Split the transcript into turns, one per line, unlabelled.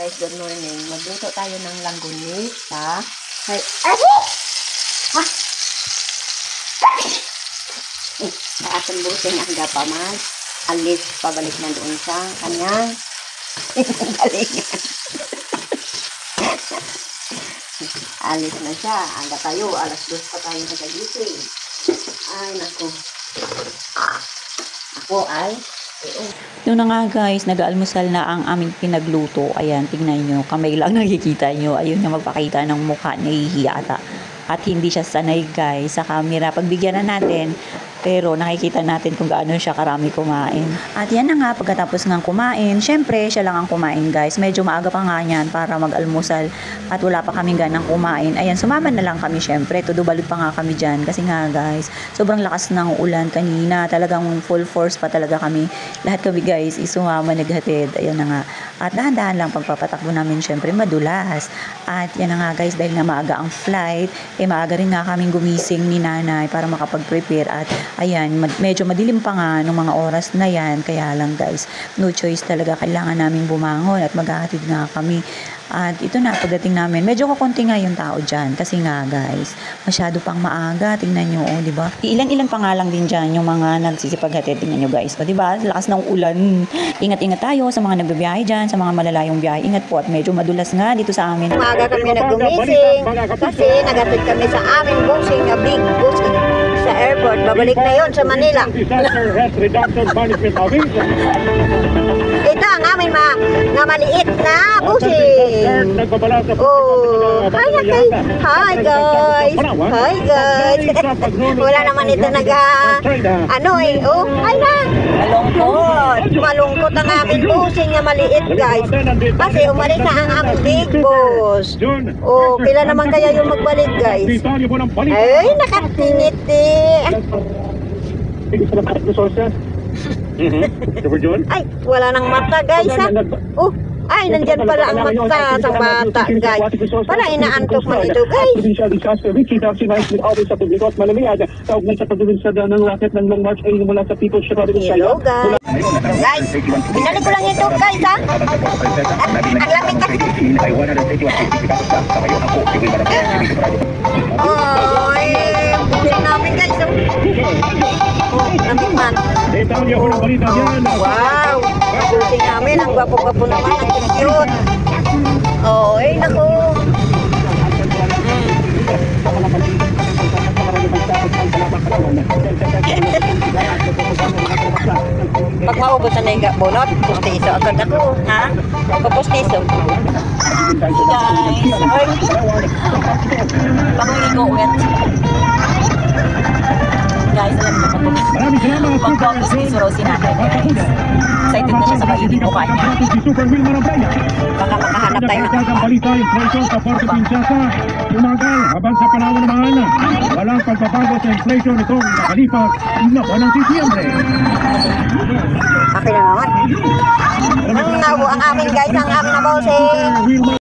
Guys, good morning. Magluto tayo ng langgunisa. Ay, sa ating busin ang gapaman. Alis pabalik na doon sa kanyang galingan. Alis na siya. Aga tayo. Alas 2 pa tayo nagagising. Ay, naku. Ako ay
Noon na nga guys, nag-almusal na ang aming pinagluto. Ayan, tingnan nyo. Kamay lang nakikita nyo. Ayun na magpakita ng mukha. Nahihiya ata. At hindi siya sanay guys sa camera. Pagbigyan na natin, pero nakikita natin kung gaano siya karami kumain. At yan na nga, pagkatapos nga kumain, syempre siya lang ang kumain guys. Medyo maaga pa nga yan para mag-almusal at wala pa kaming ganang kumain. Ayan, sumama na lang kami syempre. Tudubalod pa nga kami dyan kasi nga guys, sobrang lakas ng ulan kanina. Talagang full force pa talaga kami. Lahat kami guys, isumama naghatid. Ayan na nga. At dahan-dahan lang pagpapatakbo namin syempre madulas. At yan na nga guys, dahil nga maaga ang flight, maaga rin nga kaming gumising ni nanay para makapag-prepare. At ayan, medyo madilim pa nga nung mga oras na yan. Kaya lang guys, no choice talaga. Kailangan namin bumangon at maghahatid nga kami. At ito na, pagdating namin, medyo kakunti nga yung tao dyan. Kasi nga guys, masyado pang maaga. Tingnan nyo, oh, diba? Ilan-ilan pa nga lang din dyan yung mga nagsisipaghatid. Tingnan nyo guys, oh, diba? Lakas ng ulan. Ingat-ingat tayo sa mga nagbibiyahe dyan, sa mga malalayong biyahe. Ingat po at medyo madulas nga dito sa amin.
Maaga kami nagumising kasi nagatid kami sa aming busing na big bus sa airport. Babalik na yon sa Manila. Ito ang aming mga maliit na busing. Oh, hi guys. Hi guys. Wala naman ito oh, hi na. Malungkot ang aming busing na maliit guys. Kasi umalis na ang aming big bus. Oh, kailan naman kaya yung magbalik guys? Ay, nakatingiti. Ay, wala nang mata guys ha. Oh, ay, nandyan pala ang mata sa bata guys. Para inaantok man ito guys. Hello guys. Guys, binalik ko lang ito guys ha. Ang lamig kasi. Oy, busin namin guys. Oh, lamig man. Wow, busin namin. Ang gwapo-gwapo naman. Ang cute. Oy, naku. Pag maubos na yung bunot, pustiso agad ako, ha? Pustiso. Guys, oy. Panguligo ulit. Guys, alam mo, magpustiso raw si nanay, guys. Excited na siya sa kaibig ko kanya. Baka makahanap tayo ng
umagal habang sa panahon ng mahal na walang pagbabago sa inflation itong nakalipas na buwan ng Disyembre.
Akin na naman. Ang aming guys, ang aming na bossing.